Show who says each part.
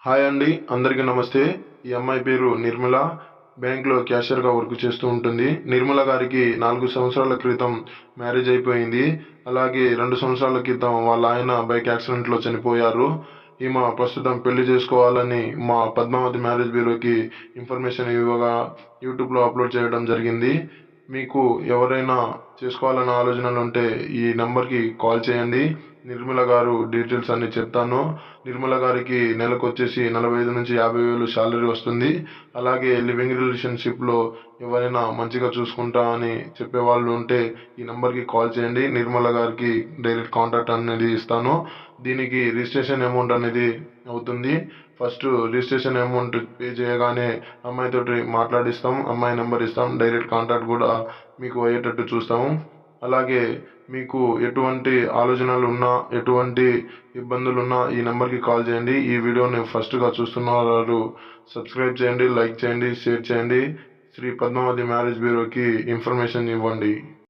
Speaker 1: Hi అండి, అందరికీ నమస్తే. ఈ అమ్మాయి పేరు నిర్మల. బ్యాంక్లో క్యాషియర్గా వర్క్ చేస్తూ ఉంటుంది. నిర్మల గారికి 4 సంవత్సరాల క్రితం మ్యారేజ్ అయిపోయింది. అలాగే 2 సంవత్సరాల క్రితం వాళ్ళ ఆయన బైక్ యాక్సిడెంట్లో చనిపోయారు. ఈమె ప్రస్తుతం పెళ్లి చేసుకోవాలని మా పద్మావతి మ్యారేజ్ బ్యూరోకి ఇన్ఫర్మేషన్ ఇవ్వగా యూట్యూబ్లో అప్లోడ్ చేయడం జరిగింది. మీకు ఎవరైనా చేసుకోవాలన్న ఆలోచనలు ఉంటే ఈ నెంబర్కి కాల్ చేయండి. నిర్మల గారు డీటెయిల్స్ అన్నీ చెప్తాను. నిర్మల గారికి నెలకు వచ్చేసి 45 నుంచి 50,000 శాలరీ వస్తుంది. అలాగే లివింగ్ రిలేషన్షిప్లో ఎవరైనా మంచిగా చూసుకుంటా అని చెప్పేవాళ్ళు ఉంటే ఈ నెంబర్కి కాల్ చేయండి. నిర్మల గారికి డైరెక్ట్ కాంటాక్ట్ అనేది ఇస్తాను. దీనికి రిజిస్ట్రేషన్ అమౌంట్ అనేది అవుతుంది. ఫస్ట్ రిజిస్ట్రేషన్ అమౌంట్ పే చేయగానే అమ్మాయితోటి మాట్లాడిస్తాం, అమ్మాయి నెంబర్ ఇస్తాం, డైరెక్ట్ కాంటాక్ట్ కూడా మీకు అయ్యేటట్టు చూస్తాము. అలాగే మీకు ఎటువంటి ఆలోచనలు ఉన్నా, ఎటువంటి ఇబ్బందులు ఉన్నా ఈ నెంబర్కి కాల్ చేయండి. ఈ వీడియోని ఫస్ట్గా చూస్తున్న వారు సబ్స్క్రైబ్ చేయండి, లైక్ చేయండి, షేర్ చేయండి. శ్రీ పద్మావతి మ్యారేజ్ బ్యూరోకి ఇన్ఫర్మేషన్ ఇవ్వండి.